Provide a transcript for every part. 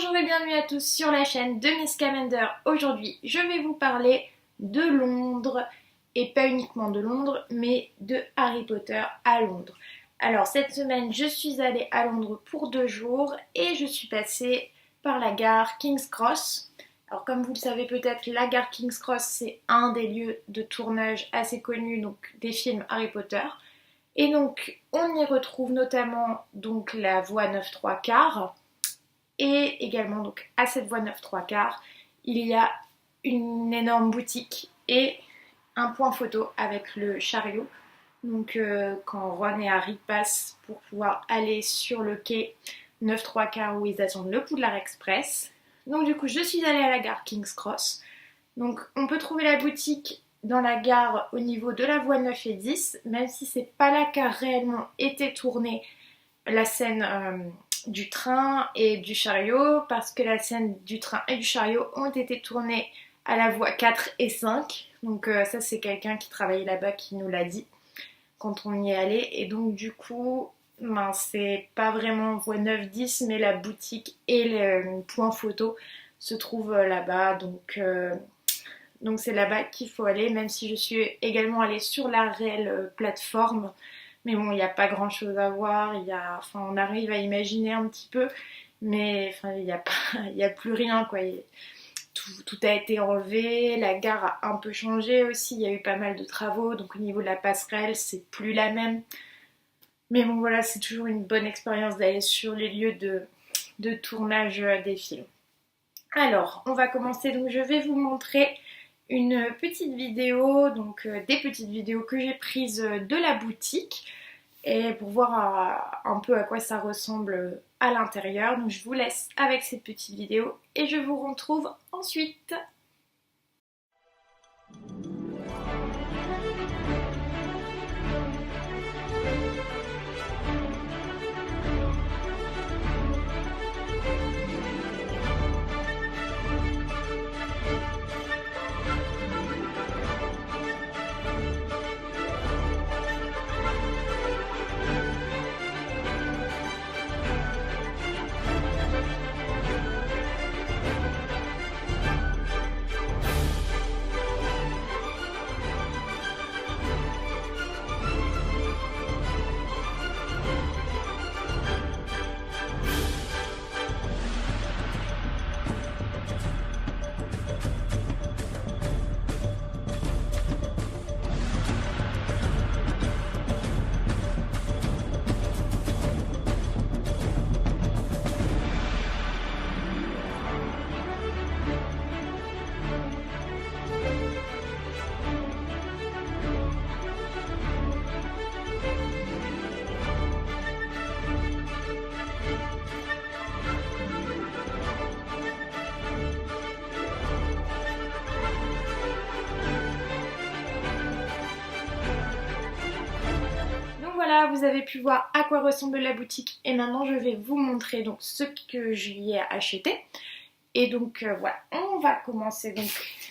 Bonjour et bienvenue à tous sur la chaîne de Miss Scamander. Aujourd'hui, je vais vous parler de Londres, et pas uniquement de Londres, mais de Harry Potter à Londres. Alors cette semaine, je suis allée à Londres pour 2 jours et je suis passée par la gare King's Cross. Alors comme vous le savez peut-être, la gare King's Cross, c'est un des lieux de tournage assez connus donc, des films Harry Potter. Et donc, on y retrouve notamment donc, la voie 9 3/4. Et également, donc, à cette voie 9 3/4, il y a une énorme boutique et un point photo avec le chariot. Donc, quand Ron et Harry passent pour pouvoir aller sur le quai 9 3/4 où ils attendent le Poudlard Express. Donc, du coup, je suis allée à la gare King's Cross. Donc, on peut trouver la boutique dans la gare au niveau de la voie 9 et 10, même si c'est pas là qu'a réellement été tournée la scène du train et du chariot, parce que la scène du train et du chariot ont été tournées à la voie 4 et 5. Donc ça c'est quelqu'un qui travaillait là-bas qui nous l'a dit quand on y est allé. Et donc du coup, c'est pas vraiment voie 9-10, mais la boutique et le point photo se trouvent là-bas. Donc c'est là-bas qu'il faut aller, même si je suis également allée sur la réelle plateforme. Mais bon, il n'y a pas grand chose à voir, on arrive à imaginer un petit peu, mais il n'y a, y a plus rien quoi. Tout a été enlevé, la gare a un peu changé aussi, il y a eu pas mal de travaux, donc au niveau de la passerelle, c'est plus la même. Mais bon voilà, c'est toujours une bonne expérience d'aller sur les lieux de tournage des films. Alors, on va commencer, donc je vais vous montrer une petite vidéo, donc des petites vidéos que j'ai prises de la boutique et pour voir un peu à quoi ça ressemble à l'intérieur. Donc je vous laisse avec cette petite vidéo et je vous retrouve ensuite. Voilà, vous avez pu voir à quoi ressemble la boutique et maintenant je vais vous montrer donc ce que j'y ai acheté. Et donc voilà, on va commencer donc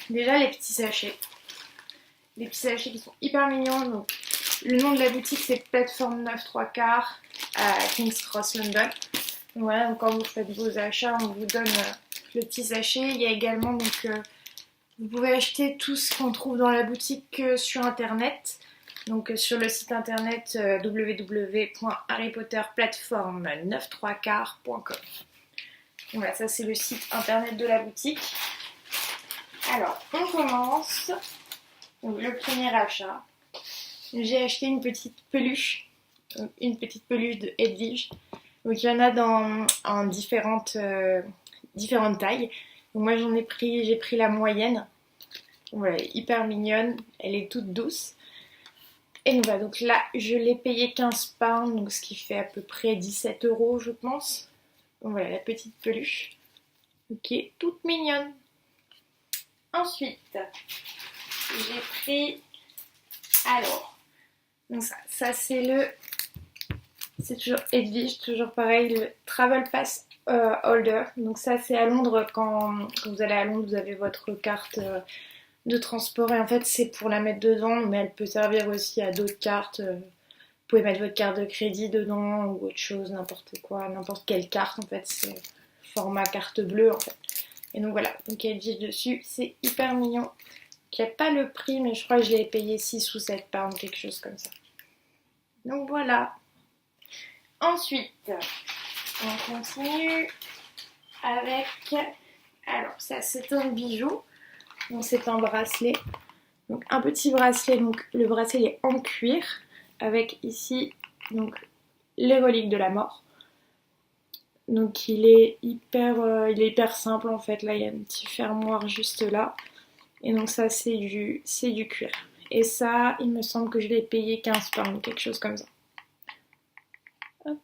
déjà les petits sachets. Les petits sachets qui sont hyper mignons. Donc le nom de la boutique c'est Plateforme 9 3/4 à King's Cross London. Donc voilà, donc quand vous faites vos achats, on vous donne le petit sachet. Il y a également donc vous pouvez acheter tout ce qu'on trouve dans la boutique sur internet. Donc sur le site internet www.harrypotterplateforme934.com. Voilà, ça c'est le site internet de la boutique. Alors, on commence. Donc, le premier achat. J'ai acheté une petite peluche. Une petite peluche de Hedwige. Donc il y en a en différentes tailles. Donc moi j'ai pris la moyenne. Donc, voilà, elle est hyper mignonne. Elle est toute douce. Et donc voilà, donc là je l'ai payé 15 pounds, donc ce qui fait à peu près 17 € je pense. Donc voilà la petite peluche, qui est toute mignonne. Ensuite, j'ai pris, alors, donc ça c'est toujours Hedwige, toujours pareil, le Travel Pass Holder. Donc ça c'est à Londres, quand vous allez à Londres vous avez votre carte de transport et en fait c'est pour la mettre dedans, mais elle peut servir aussi à d'autres cartes. Vous pouvez mettre votre carte de crédit dedans ou autre chose, n'importe quoi, n'importe quelle carte en fait. format carte bleue en fait. Et donc voilà, donc il y a dit dessus, c'est hyper mignon. Il n'y a pas le prix, mais je crois que je l'ai payé 6 ou 7 pounds, quelque chose comme ça. Donc voilà. Ensuite, on continue avec... Alors ça c'est un bijou, donc c'est un bracelet. Donc un petit bracelet, donc le bracelet est en cuir, avec ici donc les reliques de la mort. Donc il est hyper simple en fait, là il y a un petit fermoir juste là. Et donc ça c'est du cuir. Et ça, il me semble que je l'ai payé 15 pounds, quelque chose comme ça. Hop,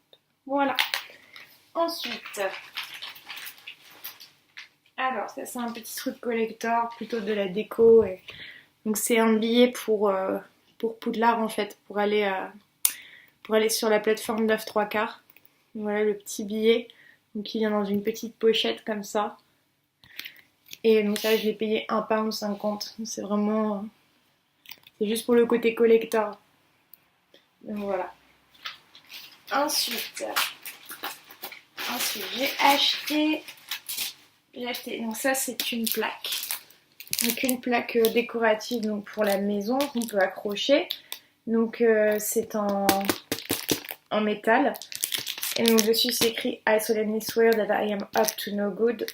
voilà. Ensuite, alors ça c'est un petit truc collector, plutôt de la déco. Donc c'est un billet pour Poudlard en fait, pour aller sur la plateforme 9 3 quarts. Voilà le petit billet. Donc il vient dans une petite pochette comme ça. Et donc ça je l'ai payé 1,50 £. C'est vraiment... c'est juste pour le côté collector. Donc voilà. Ensuite j'ai acheté... Donc ça c'est une plaque. Donc une plaque décorative donc pour la maison qu'on peut accrocher. Donc c'est en métal. Et donc dessus c'est écrit I solemnly swear that I am up to no good.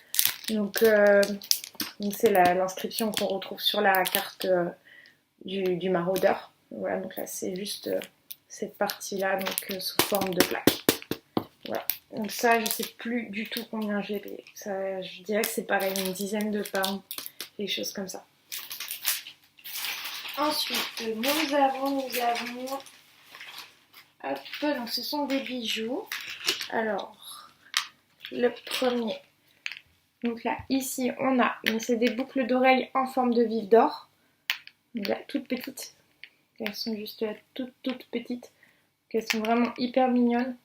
Donc c'est l'inscription qu'on retrouve sur la carte du maraudeur. Voilà, donc là c'est juste cette partie-là, donc sous forme de plaque. Voilà. Donc ça, je sais plus du tout combien je l'ai payé. Ça, je dirais que c'est pareil, une dizaine de pounds, quelque chose comme ça. Ensuite, nous avons... Hop, donc ce sont des bijoux. Alors, le premier. Donc là, ici, on a... donc c'est des boucles d'oreilles en forme de vif d'or. Donc là, toutes petites. Elles sont juste là, toutes petites. Donc elles sont vraiment hyper mignonnes.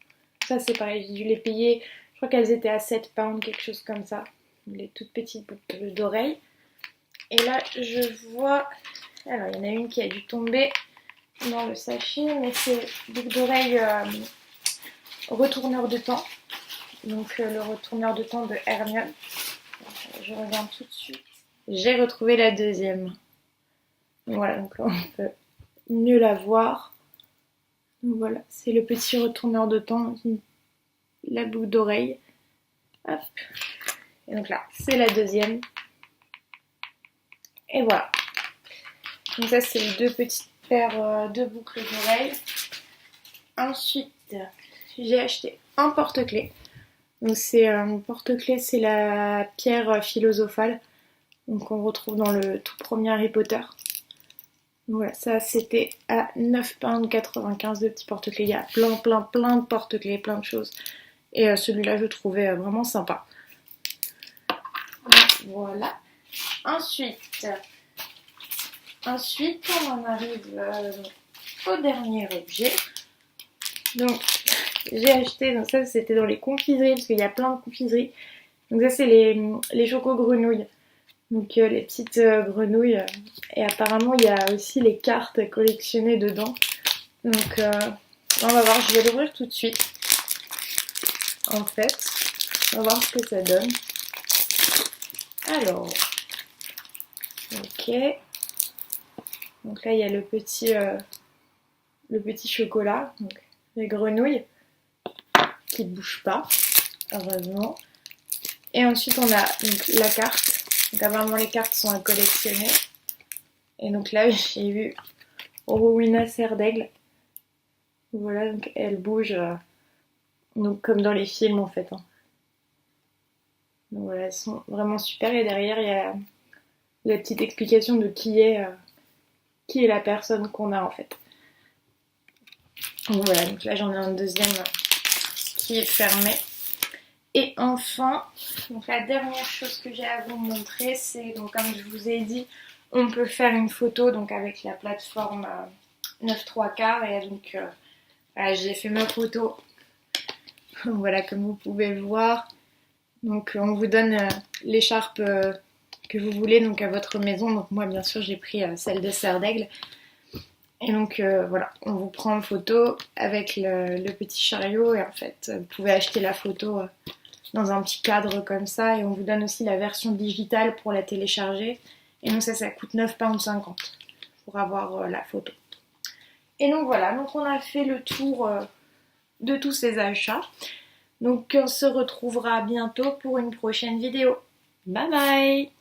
Ça, c'est pareil, j'ai dû les payer. Je crois qu'elles étaient à 7 pounds, quelque chose comme ça. Les toutes petites boucles d'oreilles. Et là, je vois... alors, il y en a une qui a dû tomber dans le sachet, mais c'est boucle d'oreille retourneur de temps. Donc, le retourneur de temps de Hermione. Je regarde tout de suite. J'ai retrouvé la deuxième. Voilà, donc là, on peut mieux la voir. Donc voilà, c'est le petit retourneur de temps, la boucle d'oreille. Hop. Et donc là, c'est la deuxième. Et voilà. Donc ça, c'est les deux petites paires de boucles d'oreilles. Ensuite, j'ai acheté un porte-clés. Donc c'est un porte-clés, c'est la pierre philosophale. Donc on retrouve dans le tout premier Harry Potter. Donc voilà, ça c'était à 9,95 £, le petit porte-clés. Il y a plein de porte-clés, plein de choses. Et celui-là, je trouvais vraiment sympa. Donc, voilà. Ensuite, on en arrive au dernier objet. Donc, j'ai acheté, donc ça c'était dans les confiseries, parce qu'il y a plein de confiseries. Donc ça c'est les chocos-grenouilles. Donc les petites grenouilles. Et apparemment il y a aussi les cartes collectionnées dedans. Donc on va voir, je vais l'ouvrir tout de suite. En fait, on va voir ce que ça donne. Alors, ok. Donc là il y a le petit chocolat, donc les grenouilles qui ne bougent pas, heureusement. Et ensuite on a donc la carte. Donc apparemment les cartes sont à collectionner. Et donc là j'ai eu Rowena Serdaigle. Voilà, donc elle bouge donc comme dans les films en fait. Donc voilà, elles sont vraiment super. Et derrière il y a la petite explication de qui est la personne qu'on a en fait. Donc voilà, donc là j'en ai un deuxième qui est fermé. Et enfin, donc la dernière chose que j'ai à vous montrer, c'est donc comme je vous ai dit, on peut faire une photo donc avec la plateforme 9 3 quarts. Et donc voilà, j'ai fait ma photo. Voilà, comme vous pouvez le voir. Donc on vous donne l'écharpe que vous voulez donc à votre maison. Donc moi bien sûr j'ai pris celle de Serdaigle. Et donc voilà, on vous prend en photo avec le petit chariot. Et en fait, vous pouvez acheter la photo dans un petit cadre comme ça, et on vous donne aussi la version digitale pour la télécharger. Et donc ça coûte 9,50 £. Pour avoir la photo. Et donc voilà, donc on a fait le tour de tous ces achats. Donc on se retrouvera bientôt pour une prochaine vidéo. Bye bye!